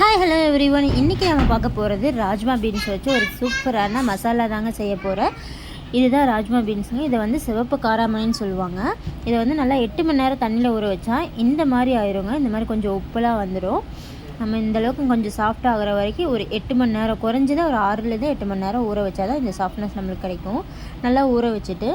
Hi hello everyone. இன்றைக்கி நம்ம பார்க்க போகிறது ராஜ்மா பீன்ஸ் வச்சு ஒரு சூப்பரான மசாலா தாங்க செய்ய போகிறேன். இதுதான் ராஜ்மா பீன்ஸுங்க. இதை வந்து சிவப்பு காராமணின்னு சொல்லுவாங்க. இதை வந்து நல்லா 8 மணி நேரம் தண்ணியில் ஊற வச்சா இந்த மாதிரி ஆயிருங்க. இந்த மாதிரி கொஞ்சம் உப்பெல்லாம் வந்துடும். நம்ம இந்தளவுக்கு கொஞ்சம் சாஃப்டாக ஆகிற வரைக்கும் ஒரு 8 மணி நேரம், குறைஞ்சது ஒரு 6லேருந்து 8 மணி நேரம் ஊற வச்சா தான் இந்த சாஃப்ட்னஸ் நம்மளுக்கு கிடைக்கும். நல்லா ஊற வச்சுட்டு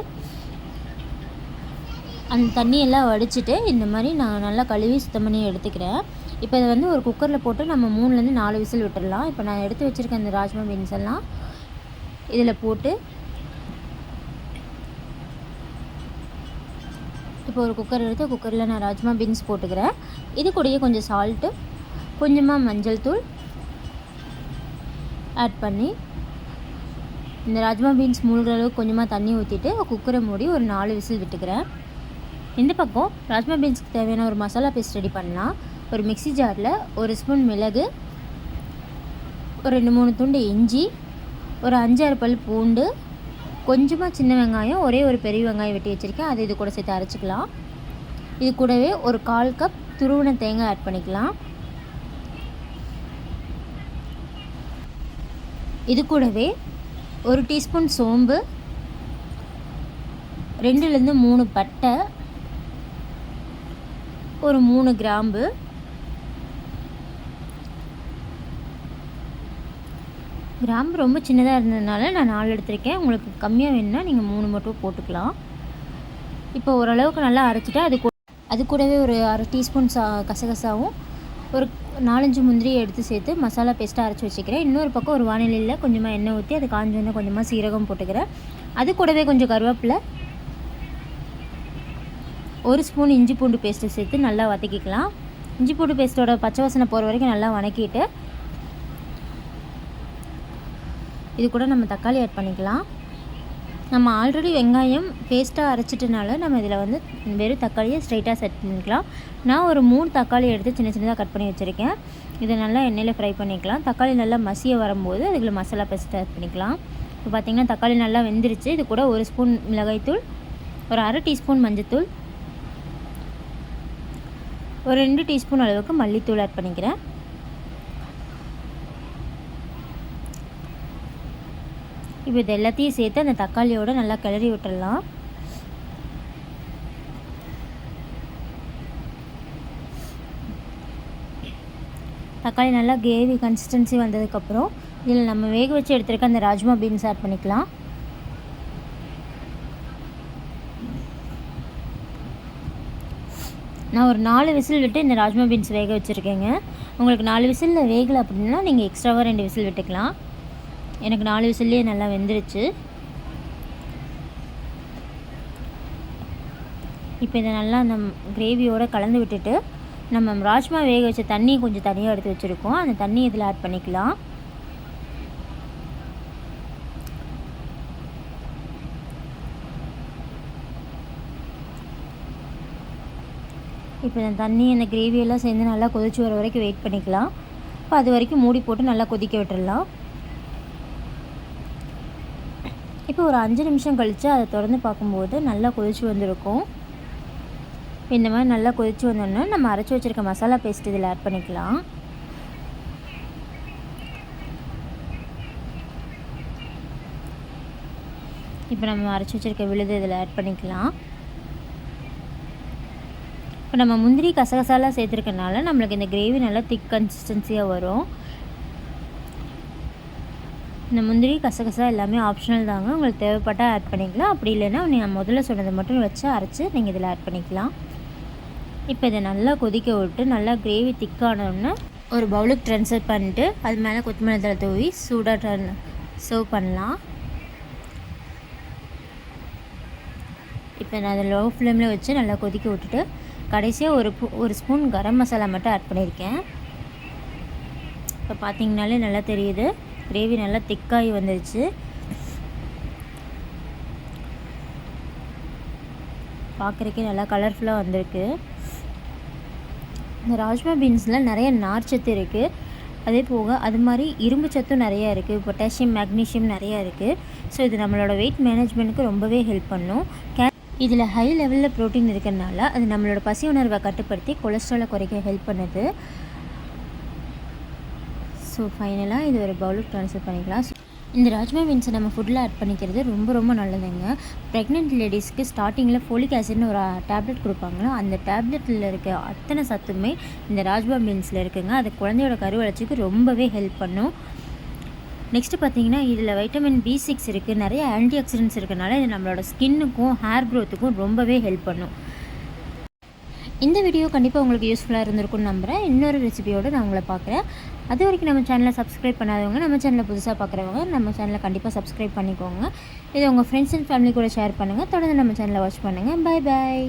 அந்த தண்ணியெல்லாம் வடிச்சிட்டு இந்த மாதிரி நான் நல்லா கழுவி சுத்தம் பண்ணி எடுத்துக்கிறேன். இப்போ இதை வந்து ஒரு குக்கரில் போட்டு நம்ம 3லேருந்து 4 விசில் விட்டுடலாம். இப்போ நான் எடுத்து வச்சுருக்க இந்த ராஜ்மா பீன்ஸ் எல்லாம் இதில் போட்டு இப்போ ஒரு குக்கர் எடுத்து குக்கரில் நான் ராஜ்மா பீன்ஸ் போட்டுக்கிறேன். இது கூடயே கொஞ்சம் சால்ட்டு, கொஞ்சமாக மஞ்சள் தூள் ஆட் பண்ணி இந்த ராஜ்மா பீன்ஸ் மூழ்கிற அளவுக்கு கொஞ்சமாக தண்ணி ஊற்றிட்டு குக்கரை மூடி ஒரு 4 விசில் விட்டுக்கிறேன். இந்த பக்கம் ராஜ்மா பீன்ஸ்க்கு தேவையான ஒரு மசாலா பேஸ்ட் ரெடி பண்ணலாம். ஒரு மிக்ஸி ஜாரில் ஒரு ஸ்பூன் மிளகு, ஒரு 2-3 துண்டு இஞ்சி, ஒரு 5-6 பல் பூண்டு, கொஞ்சமாக சின்ன வெங்காயம், ஒரே ஒரு பெரிய வெங்காயம் வெட்டி வச்சுருக்கேன். அது இது கூட சேர்த்து அரைச்சிக்கலாம். இது கூடவே ஒரு 1/4 கப் துருவின தேங்காய் ஆட் பண்ணிக்கலாம். இது கூடவே ஒரு டீஸ்பூன் சோம்பு, 2லேருந்து 3 பட்டை, ஒரு 3 கிராம்பு, கிராம்பு ரொம்ப சின்னதாக இருந்ததுனால நான் 4 எடுத்திருக்கேன். உங்களுக்கு கம்மியாக வேணும்னா நீங்கள் 3 மட்டும் போட்டுக்கலாம். இப்போ ஓரளவுக்கு நல்லா அரைச்சிட்டு அது கூடவே ஒரு 1/2 டீஸ்பூன் கசகசாவும் ஒரு 4-5 முந்திரியை எடுத்து சேர்த்து மசாலா பேஸ்ட்டாக அரைச்சி வச்சுக்கிறேன். இன்னொரு பக்கம் ஒரு வானிலையில் கொஞ்சமாக எண்ணெய் ஊற்றி அது காஞ்சோன்னு கொஞ்சமாக சீரகம் போட்டுக்கிறேன். அது கூடவே கொஞ்சம் கருவேப்பிலை, 1 ஸ்பூன் இஞ்சி பூண்டு பேஸ்ட்டு சேர்த்து நல்லா வதக்கிக்கலாம். இஞ்சி பூண்டு பேஸ்ட்டோட பச்சை வாசனை போகிற வரைக்கும் நல்லா வதக்கிட்டு இது கூட நம்ம தக்காளி ஆட் பண்ணிக்கலாம். நம்ம ஆல்ரெடி வெங்காயம் பேஸ்ட்டாக அரைச்சிட்டனால நம்ம இதில் வந்து வெறும் தக்காளியை ஸ்ட்ரைட்டாக செட் பண்ணிக்கலாம். நான் ஒரு 3 தக்காளி எடுத்து சின்ன சின்னதாக கட் பண்ணி வச்சுருக்கேன். இதை நல்லா எண்ணெயில் ஃப்ரை பண்ணிக்கலாம். தக்காளி நல்லா மசிய வரும்போது அதுக்குள்ள மசாலா பேஸ்ட் ஆட் பண்ணிக்கலாம். இப்போ பார்த்திங்கன்னா தக்காளி நல்லா வெந்துருச்சு. இது கூட 1 ஸ்பூன் மிளகாய்த்தூள், ஒரு 1/2 டீஸ்பூன் மஞ்சத்தூள், ஒரு 2 டீஸ்பூன் அளவுக்கு மல்லித்தூள் ஆட் பண்ணிக்கிறேன். இப்போ இது எல்லாத்தையும் சேர்த்து அந்த தக்காளியோடு நல்லா கிளறி விட்டுடலாம். தக்காளி நல்லா கிரேவி கன்சிஸ்டன்சி வந்ததுக்கப்புறம் இதில் நம்ம வேக வச்சு எடுத்துருக்க அந்த ராஜ்மா பீன்ஸ் ஆட் பண்ணிக்கலாம். நான் ஒரு 4 விசில் விட்டு இந்த ராஜ்மா பீன்ஸ் வேக வச்சுருக்கேங்க. உங்களுக்கு 4 விசிலில் வேகலை அப்படின்னா நீங்கள் எக்ஸ்ட்ராவாக 2 விசில் விட்டுக்கலாம். எனக்கு 4 விசில்லையே நல்லா வெந்துருச்சு. இப்போ இதை நல்லா அந்த கிரேவியோடு கலந்து விட்டுட்டு நம்ம ராஜ்மா வேக வச்ச தண்ணி கொஞ்சம் தனியாக எடுத்து வச்சுருக்கோம். அந்த தண்ணி இதில் ஆட் பண்ணிக்கலாம். இப்போ இந்த தண்ணி அந்த கிரேவியெல்லாம் சேர்ந்து நல்லா கொதிச்சு வர வரைக்கும் வெயிட் பண்ணிக்கலாம். இப்போ அது வரைக்கும் மூடி போட்டு நல்லா கொதிக்க விட்டுடலாம். இப்போ ஒரு 5 நிமிஷம் கழித்து அதை திறந்து பார்க்கும்போது நல்லா கொதிச்சு வந்திருக்கும். இந்த மாதிரி நல்லா கொதிச்சு வந்தோன்னா நம்ம அரைச்சி வச்சுருக்க மசாலா பேஸ்ட் இதில் ஆட் பண்ணிக்கலாம். இப்போ நம்ம அரைச்சி வச்சுருக்க விழுது இதில் ஆட் பண்ணிக்கலாம். இப்போ நம்ம முந்திரி கசகசாலாம் சேர்த்துருக்கனால நம்மளுக்கு இந்த கிரேவி நல்லா திக் கன்சிஸ்டன்சியாக வரும். இந்த முந்திரி கசகசா எல்லாமே ஆப்ஷனல் தாங்க. உங்களுக்கு தேவைப்பட்டால் ஆட் பண்ணிக்கலாம். அப்படி இல்லைன்னா நீங்கள் முதல்ல சொன்னதை மட்டும் வச்சு அரைச்சி நீங்கள் இதில் ஆட் பண்ணிக்கலாம். இப்போ இதை நல்லா கொதிக்க விட்டு நல்லா கிரேவி திக்கானோன்னு ஒரு பவுலுக்கு ட்ரான்ஸ்ஃபர் பண்ணிட்டு அது மேலே கொத்தமல்லி தழை தூவி சூடாக சர்வ் பண்ணலாம். இப்போ நான் அதை லோ ஃப்ளேமில் வச்சு நல்லா கொதிக்க விட்டுட்டு கடைசியாக ஒரு ஸ்பூன் கரம் மசாலா மட்டும் ஆட் பண்ணியிருக்கேன். இப்போ பார்த்திங்கனாலே நல்லா தெரியுது, கிரேவி நல்லா திக்காகி வந்துருச்சு. பார்க்குறக்கே நல்லா கலர்ஃபுல்லாக வந்திருக்கு. இந்த ராஜ்மா பீன்ஸில் நிறைய நார்ச்சத்து இருக்குது. அதே போக அது மாதிரி இரும்பு சத்தும் நிறையா இருக்குது, பொட்டாசியம் மேக்னீஷியம் நிறையா இருக்குது. ஸோ இது நம்மளோட வெயிட் மேனேஜ்மெண்ட்டுக்கு ரொம்பவே ஹெல்ப் பண்ணும். இதில் ஹை லெவலில் ப்ரோட்டீன் இருக்கிறனால அது நம்மளோட பசி உணர்வை கட்டுப்படுத்தி கொலஸ்ட்ராலை குறைக்க ஹெல்ப் பண்ணுது. ஸோ ஃபைனலாக இது ஒரு பவுலுக்கு ட்ரான்ஸ்ஃபர் பண்ணிக்கலாம். இந்த ராஜ்மா பீன்ஸை நம்ம ஃபுட்டில் ஆட் பண்ணிக்கிறது ரொம்ப ரொம்ப நல்லதுங்க. ப்ரெக்னென்ட் லேடிஸ்க்கு ஸ்டார்டிங்கில் ஃபோலிக் ஆசிட்னு ஒரு டேப்லெட் கொடுப்பாங்களோ அந்த டேப்லெட்டில் இருக்க அத்தனை சத்துமே இந்த ராஜ்மா பீன்ஸில் இருக்குங்க. அது குழந்தையோட கருவளர்ச்சிக்கு ரொம்பவே ஹெல்ப் பண்ணும். நெக்ஸ்ட்டு பார்த்தீங்கன்னா இதில் வைட்டமின் B6 இருக்குது, நிறைய ஆன்டி ஆக்சிடென்ட்ஸ் இருக்கனால இது நம்மளோட ஸ்கின்னுக்கும் ஹேர் க்ரோத்துக்கும் ரொம்பவே ஹெல்ப் பண்ணும். இந்த வீடியோ கண்டிப்பாக உங்களுக்கு யூஸ்ஃபுல்லாக இருந்திருக்கும்னு நம்புகிறேன். இன்னொரு ரெசிபியோடு நான் உங்களை பார்க்குறேன். அது வரைக்கும் நம்ம சேனலை சப்ஸ்கிரைப் பண்ணாதவங்க, நம்ம சேனலை புதுசாக பார்க்குறவங்க நம்ம சேனலை கண்டிப்பாக சப்ஸ்கிரைப் பண்ணிக்கோங்க. இதை உங்கள் ஃப்ரெண்ட்ஸ் அண்ட் ஃபேமிலி கூட ஷேர் பண்ணுங்கள். தொடர்ந்து நம்ம சேனலை வாட்ச் பண்ணுங்கள். Bye bye.